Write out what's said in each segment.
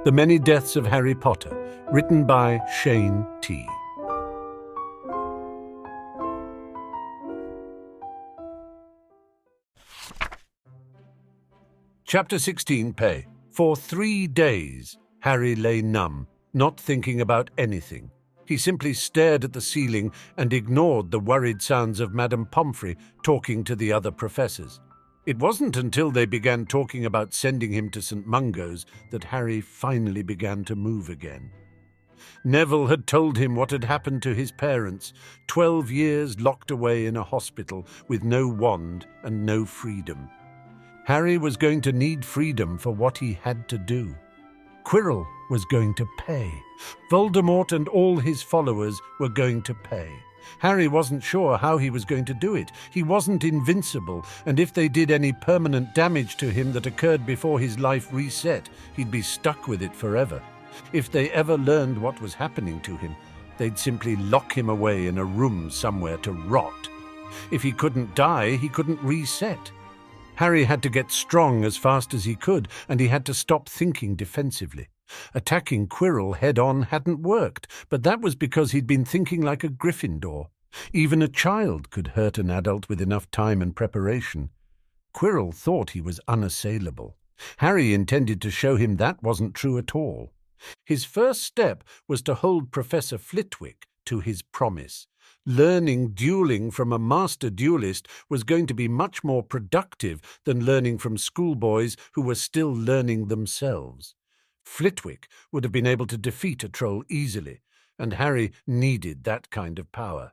The Many Deaths of Harry Potter, written by ShayneT. Chapter 16. Pay. For 3 days, Harry lay numb, not thinking about anything. He simply stared at the ceiling and ignored the worried sounds of Madame Pomfrey talking to the other professors. It wasn't until they began talking about sending him to St. Mungo's that Harry finally began to move again. Neville had told him what had happened to his parents, 12 years locked away in a hospital with no wand and no freedom. Harry was going to need freedom for what he had to do. Quirrell was going to pay. Voldemort and all his followers were going to pay. Harry wasn't sure how he was going to do it. He wasn't invincible, and if they did any permanent damage to him that occurred before his life reset, he'd be stuck with it forever. If they ever learned what was happening to him, they'd simply lock him away in a room somewhere to rot. If he couldn't die, he couldn't reset. Harry had to get strong as fast as he could, and he had to stop thinking defensively. Attacking Quirrell head-on hadn't worked, but that was because he'd been thinking like a Gryffindor. Even a child could hurt an adult with enough time and preparation. Quirrell thought he was unassailable. Harry intended to show him that wasn't true at all. His first step was to hold Professor Flitwick to his promise. Learning dueling from a master duelist was going to be much more productive than learning from schoolboys who were still learning themselves. Flitwick would have been able to defeat a troll easily, and Harry needed that kind of power.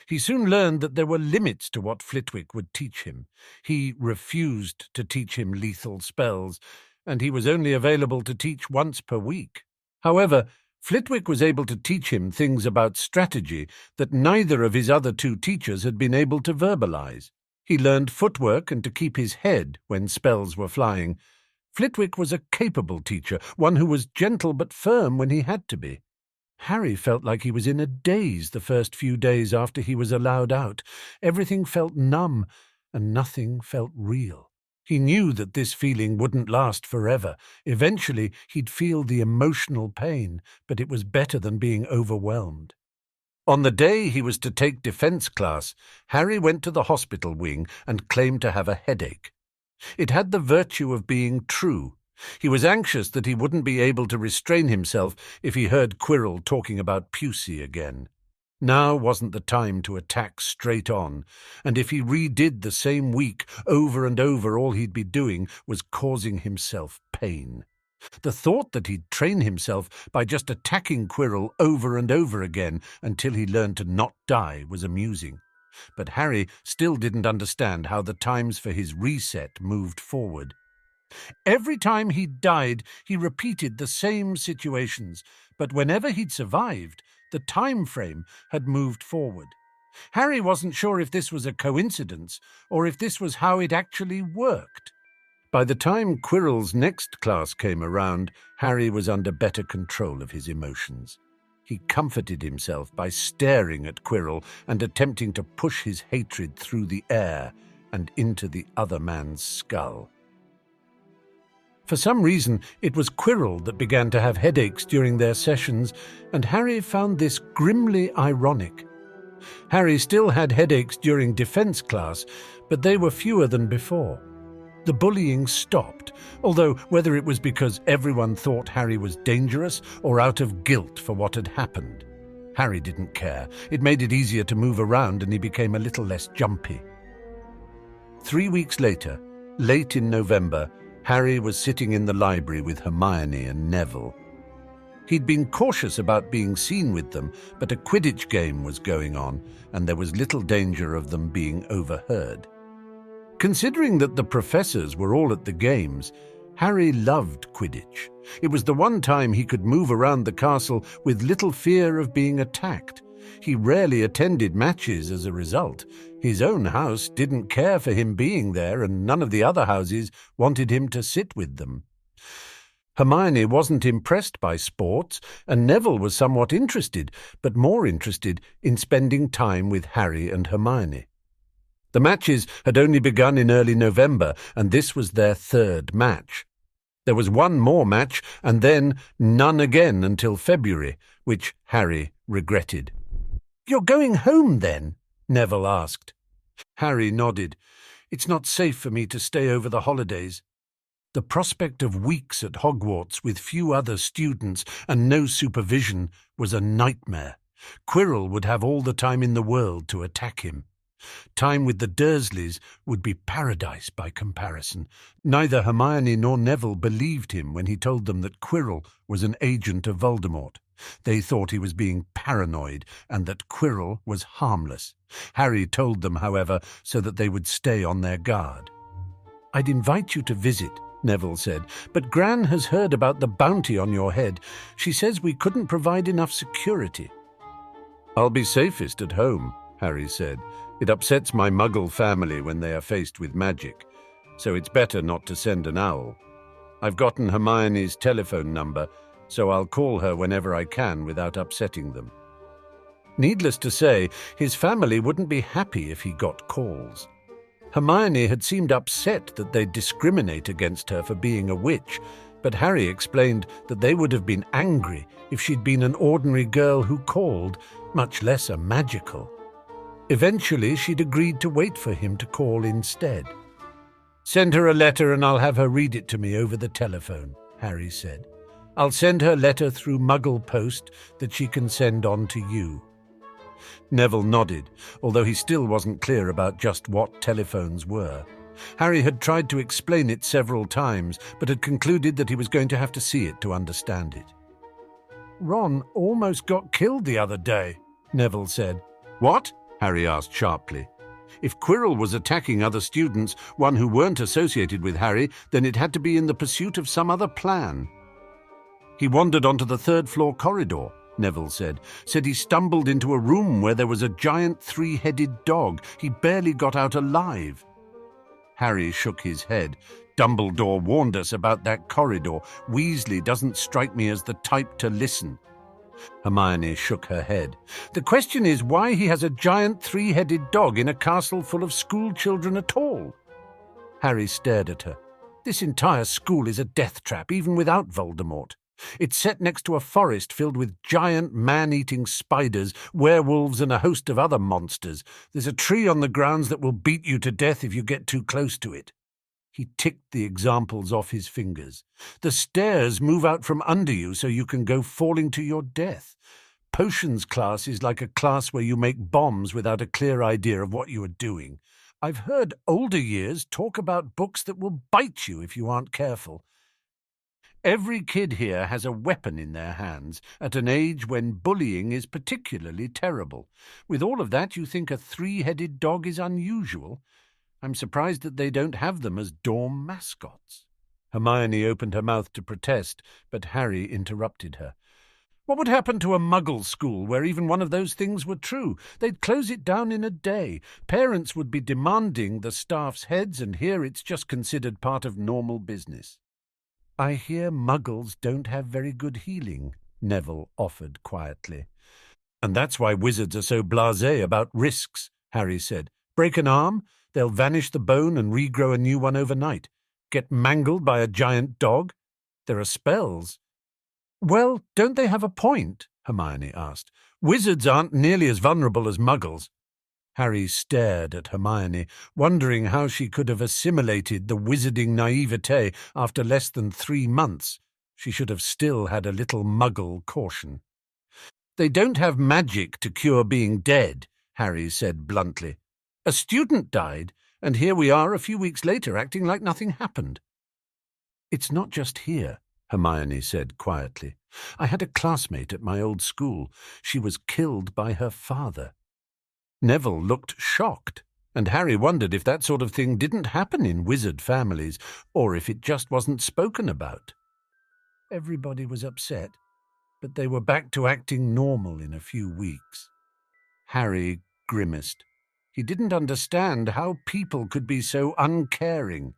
He soon learned that there were limits to what Flitwick would teach him. He refused to teach him lethal spells, and he was only available to teach once per week. However, Flitwick was able to teach him things about strategy that neither of his other 2 teachers had been able to verbalize. He learned footwork and to keep his head when spells were flying. Flitwick was a capable teacher, one who was gentle but firm when he had to be. Harry felt like he was in a daze the first few days after he was allowed out. Everything felt numb, and nothing felt real. He knew that this feeling wouldn't last forever. Eventually, he'd feel the emotional pain, but it was better than being overwhelmed. On the day he was to take defense class, Harry went to the hospital wing and claimed to have a headache. It had the virtue of being true. He was anxious that he wouldn't be able to restrain himself if he heard Quirrell talking about Pusey again. Now wasn't the time to attack straight on, and if he redid the same week over and over, all he'd be doing was causing himself pain. The thought that he'd train himself by just attacking Quirrell over and over again until he learned to not die was amusing. But Harry still didn't understand how the times for his reset moved forward. Every time he'd died, he repeated the same situations, but whenever he'd survived, the time frame had moved forward. Harry wasn't sure if this was a coincidence or if this was how it actually worked. By the time Quirrell's next class came around, Harry was under better control of his emotions. He comforted himself by staring at Quirrell and attempting to push his hatred through the air and into the other man's skull. For some reason, it was Quirrell that began to have headaches during their sessions, and Harry found this grimly ironic. Harry still had headaches during defense class, but they were fewer than before. The bullying stopped, although whether it was because everyone thought Harry was dangerous or out of guilt for what had happened, Harry didn't care. It made it easier to move around, and he became a little less jumpy. 3 weeks later, late in November, Harry was sitting in the library with Hermione and Neville. He'd been cautious about being seen with them, but a Quidditch game was going on, and there was little danger of them being overheard. Considering that the professors were all at the games, Harry loved Quidditch. It was the one time he could move around the castle with little fear of being attacked. He rarely attended matches as a result. His own house didn't care for him being there, and none of the other houses wanted him to sit with them. Hermione wasn't impressed by sports, and Neville was somewhat interested, but more interested in spending time with Harry and Hermione. The matches had only begun in early November, and this was their 3rd match. There was one more match, and then none again until February, which Harry regretted. "You're going home, then?" Neville asked. Harry nodded. "It's not safe for me to stay over the holidays." The prospect of weeks at Hogwarts with few other students and no supervision was a nightmare. Quirrell would have all the time in the world to attack him. Time with the Dursleys would be paradise by comparison. Neither Hermione nor Neville believed him when he told them that Quirrell was an agent of Voldemort. They thought he was being paranoid and that Quirrell was harmless. Harry told them, however, so that they would stay on their guard. "I'd invite you to visit," Neville said, "but Gran has heard about the bounty on your head. She says we couldn't provide enough security." "I'll be safest at home," Harry said. "It upsets my Muggle family when they are faced with magic, so it's better not to send an owl. I've gotten Hermione's telephone number, so I'll call her whenever I can without upsetting them." Needless to say, his family wouldn't be happy if he got calls. Hermione had seemed upset that they'd discriminate against her for being a witch, but Harry explained that they would have been angry if she'd been an ordinary girl who called, much less a magical. Eventually, she'd agreed to wait for him to call instead. "Send her a letter and I'll have her read it to me over the telephone," Harry said. "I'll send her letter through Muggle post that she can send on to you." Neville nodded, although he still wasn't clear about just what telephones were. Harry had tried to explain it several times, but had concluded that he was going to have to see it to understand it. "Ron almost got killed the other day," Neville said. "What?" Harry asked sharply. If Quirrell was attacking other students, one who weren't associated with Harry, then it had to be in the pursuit of some other plan. "He wandered onto the third-floor corridor," Neville said he stumbled into a room where there was a giant three-headed dog. He barely got out alive. Harry shook his head. "Dumbledore warned us about that corridor. Weasley doesn't strike me as the type to listen." Hermione shook her head. "The question is why he has a giant three-headed dog in a castle full of school children at all." Harry stared at her. "This entire school is a death trap, even without Voldemort. It's set next to a forest filled with giant man-eating spiders, werewolves, and a host of other monsters. There's a tree on the grounds that will beat you to death if you get too close to it." He ticked the examples off his fingers. "The stairs move out from under you so you can go falling to your death. Potions class is like a class where you make bombs without a clear idea of what you are doing. I've heard older years talk about books that will bite you if you aren't careful. Every kid here has a weapon in their hands at an age when bullying is particularly terrible. With all of that, you think a three-headed dog is unusual? I'm surprised that they don't have them as dorm mascots." Hermione opened her mouth to protest, but Harry interrupted her. "What would happen to a Muggle school where even one of those things were true? They'd close it down in a day. Parents would be demanding the staff's heads, and here it's just considered part of normal business." "I hear Muggles don't have very good healing," Neville offered quietly. "And that's why wizards are so blasé about risks," Harry said. "Break an arm? They'll vanish the bone and regrow a new one overnight. Get mangled by a giant dog? There are spells." "Well, don't they have a point?" Hermione asked. "Wizards aren't nearly as vulnerable as Muggles." Harry stared at Hermione, wondering how she could have assimilated the wizarding naivete after less than 3 months. She should have still had a little Muggle caution. "They don't have magic to cure being dead," Harry said bluntly. "A student died, and here we are a few weeks later acting like nothing happened." "It's not just here," Hermione said quietly. "I had a classmate at my old school. She was killed by her father." Neville looked shocked, and Harry wondered if that sort of thing didn't happen in wizard families, or if it just wasn't spoken about. Everybody was upset, but they were back to acting normal in a few weeks. Harry grimaced. He didn't understand how people could be so uncaring.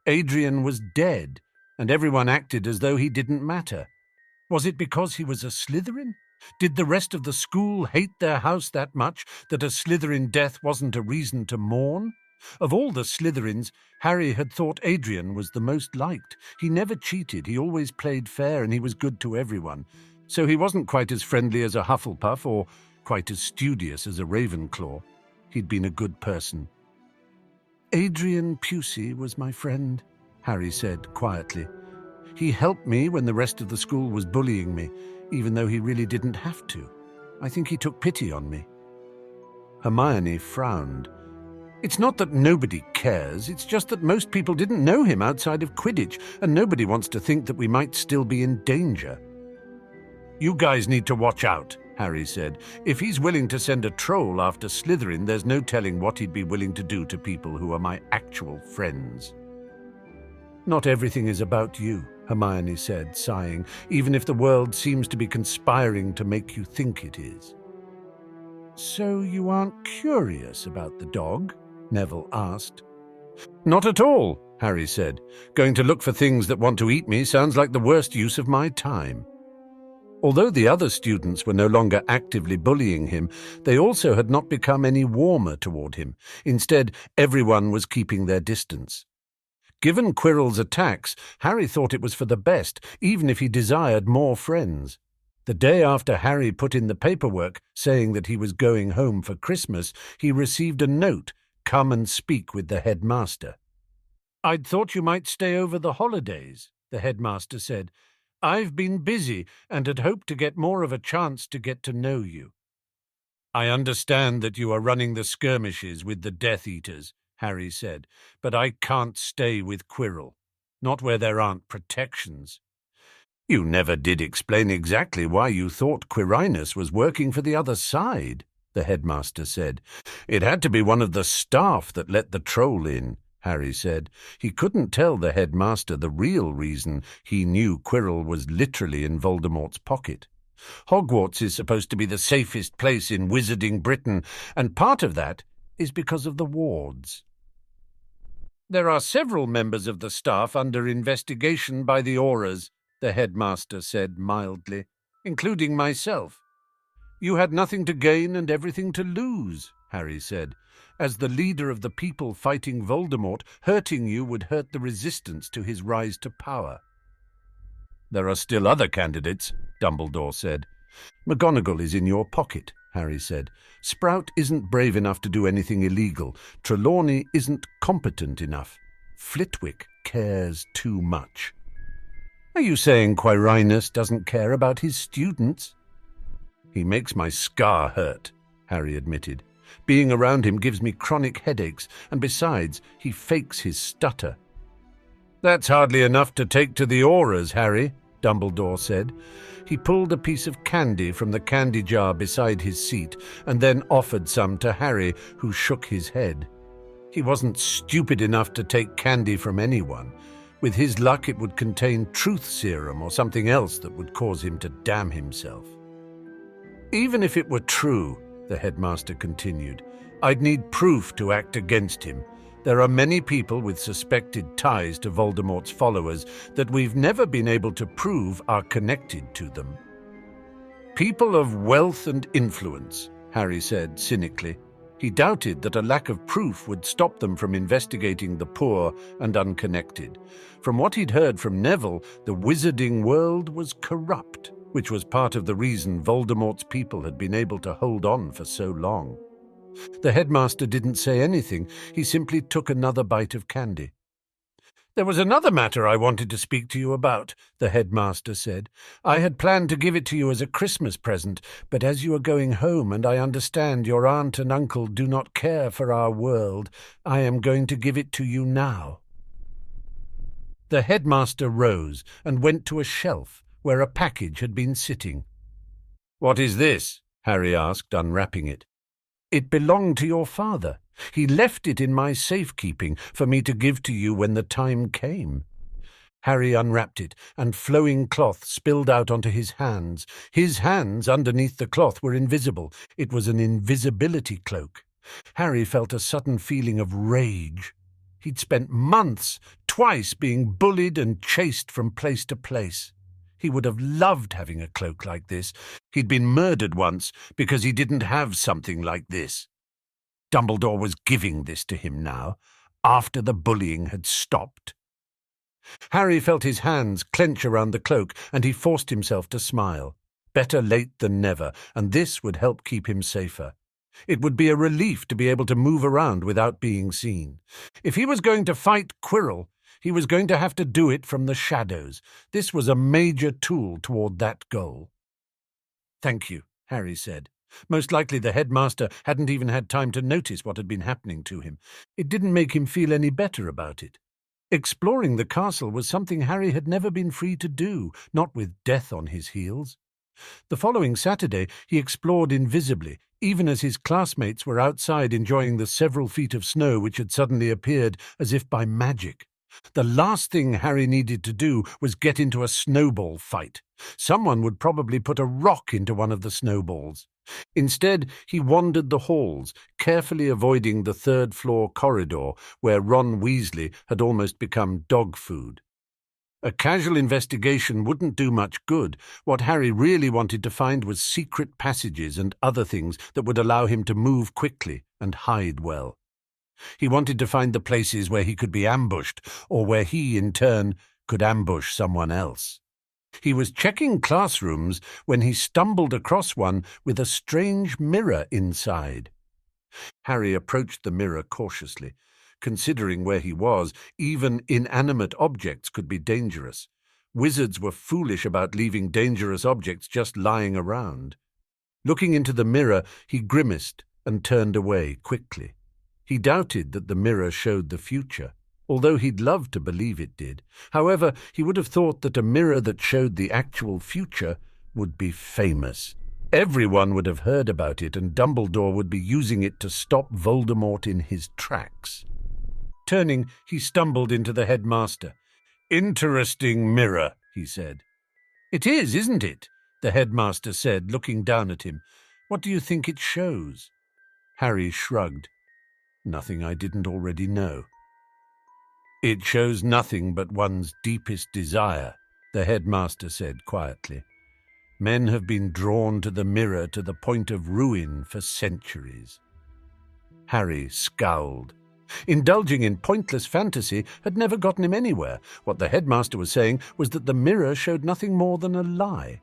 Adrian was dead, and everyone acted as though he didn't matter. Was it because he was a Slytherin? Did the rest of the school hate their house that much that a Slytherin death wasn't a reason to mourn? Of all the Slytherins, Harry had thought Adrian was the most liked. He never cheated, he always played fair, and he was good to everyone. So he wasn't quite as friendly as a Hufflepuff or quite as studious as a Ravenclaw. He'd been a good person. "Adrian Pusey was my friend," Harry said quietly. "He helped me when the rest of the school was bullying me, even though he really didn't have to. I think he took pity on me." Hermione frowned. "It's not that nobody cares, it's just that most people didn't know him outside of Quidditch, and nobody wants to think that we might still be in danger." "You guys need to watch out," Harry said. "If he's willing to send a troll after Slytherin, there's no telling what he'd be willing to do to people who are my actual friends." "Not everything is about you," Hermione said, sighing, "even if the world seems to be conspiring to make you think it is." "So you aren't curious about the dog?" Neville asked. "Not at all," Harry said. "Going to look for things that want to eat me sounds like the worst use of my time." Although the other students were no longer actively bullying him, they also had not become any warmer toward him. Instead, everyone was keeping their distance. Given Quirrell's attacks, Harry thought it was for the best, even if he desired more friends. The day after Harry put in the paperwork saying that he was going home for Christmas, he received a note, "Come and speak with the headmaster." "I'd thought you might stay over the holidays," the headmaster said. "I've been busy and had hoped to get more of a chance to get to know you." "I understand that you are running the skirmishes with the Death Eaters," Harry said, "but I can't stay with Quirrell. Not where there aren't protections." "You never did explain exactly why you thought Quirinus was working for the other side," the headmaster said. "It had to be one of the staff that let the troll in," Harry said. He couldn't tell the headmaster the real reason he knew Quirrell was literally in Voldemort's pocket. Hogwarts is supposed to be the safest place in Wizarding Britain, and part of that is because of the wards. "There are several members of the staff under investigation by the Aurors," the headmaster said mildly, "including myself." "You had nothing to gain and everything to lose," Harry said. "As the leader of the people fighting Voldemort, hurting you would hurt the resistance to his rise to power." "There are still other candidates," Dumbledore said. "McGonagall is in your pocket," Harry said. "Sprout isn't brave enough to do anything illegal. Trelawney isn't competent enough. Flitwick cares too much." "Are you saying Quirinus doesn't care about his students?" "He makes my scar hurt," Harry admitted. "Being around him gives me chronic headaches, and besides, he fakes his stutter." "That's hardly enough to take to the Aurors, Harry," Dumbledore said. He pulled a piece of candy from the candy jar beside his seat and then offered some to Harry, who shook his head. He wasn't stupid enough to take candy from anyone. With his luck, it would contain truth serum or something else that would cause him to damn himself. "Even if it were true," the headmaster continued, "I'd need proof to act against him. There are many people with suspected ties to Voldemort's followers that we've never been able to prove are connected to them." "People of wealth and influence," Harry said cynically. He doubted that a lack of proof would stop them from investigating the poor and unconnected. From what he'd heard from Neville, the wizarding world was corrupt, which was part of the reason Voldemort's people had been able to hold on for so long. The headmaster didn't say anything. He simply took another bite of candy. "There was another matter I wanted to speak to you about," the headmaster said. "I had planned to give it to you as a Christmas present, but as you are going home and I understand your aunt and uncle do not care for our world, I am going to give it to you now." The headmaster rose and went to a shelf where a package had been sitting. "What is this?" Harry asked, unwrapping it. "It belonged to your father. He left it in my safekeeping for me to give to you when the time came." Harry unwrapped it, and flowing cloth spilled out onto his hands. His hands underneath the cloth were invisible. It was an invisibility cloak. Harry felt a sudden feeling of rage. He'd spent months, twice, being bullied and chased from place to place. He would have loved having a cloak like this. He'd been murdered once because he didn't have something like this. Dumbledore was giving this to him now, after the bullying had stopped. Harry felt his hands clench around the cloak, and he forced himself to smile. Better late than never, and this would help keep him safer. It would be a relief to be able to move around without being seen. If he was going to fight Quirrell, he was going to have to do it from the shadows. This was a major tool toward that goal. "Thank you," Harry said. Most likely the headmaster hadn't even had time to notice what had been happening to him. It didn't make him feel any better about it. Exploring the castle was something Harry had never been free to do, not with death on his heels. The following Saturday he explored invisibly, even as his classmates were outside enjoying the several feet of snow which had suddenly appeared as if by magic. The last thing Harry needed to do was get into a snowball fight. Someone would probably put a rock into one of the snowballs. Instead, he wandered the halls, carefully avoiding the third-floor corridor where Ron Weasley had almost become dog food. A casual investigation wouldn't do much good. What Harry really wanted to find was secret passages and other things that would allow him to move quickly and hide well. He wanted to find the places where he could be ambushed, or where he, in turn, could ambush someone else. He was checking classrooms when he stumbled across one with a strange mirror inside. Harry approached the mirror cautiously. Considering where he was, even inanimate objects could be dangerous. Wizards were foolish about leaving dangerous objects just lying around. Looking into the mirror, he grimaced and turned away quickly. He doubted that the mirror showed the future, although he'd love to believe it did. However, he would have thought that a mirror that showed the actual future would be famous. Everyone would have heard about it, and Dumbledore would be using it to stop Voldemort in his tracks. Turning, he stumbled into the headmaster. "Interesting mirror," he said. "It is, isn't it?" the headmaster said, looking down at him. "What do you think it shows?" Harry shrugged. "Nothing I didn't already know." "It shows nothing but one's deepest desire," the headmaster said quietly. "Men have been drawn to the mirror to the point of ruin for centuries." Harry scowled. Indulging in pointless fantasy had never gotten him anywhere. What the headmaster was saying was that the mirror showed nothing more than a lie.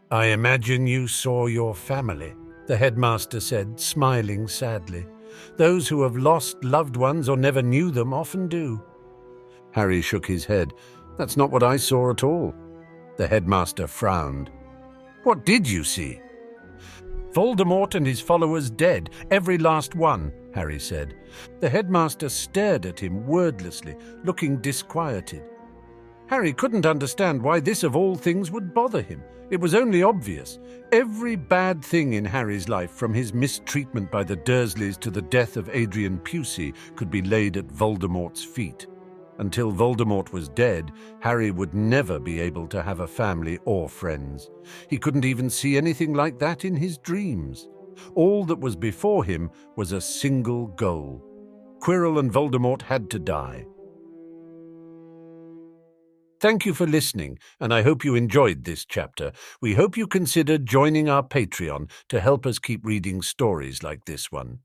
"I imagine you saw your family," the headmaster said, smiling sadly. "Those who have lost loved ones or never knew them often do." Harry shook his head. "That's not what I saw at all." The headmaster frowned. "What did you see?" "Voldemort and his followers dead, every last one," Harry said. The headmaster stared at him wordlessly, looking disquieted. Harry couldn't understand why this of all things would bother him. It was only obvious. Every bad thing in Harry's life, from his mistreatment by the Dursleys to the death of Adrian Pusey, could be laid at Voldemort's feet. Until Voldemort was dead, Harry would never be able to have a family or friends. He couldn't even see anything like that in his dreams. All that was before him was a single goal. Quirrell and Voldemort had to die. Thank you for listening, and I hope you enjoyed this chapter. We hope you consider joining our Patreon to help us keep reading stories like this one.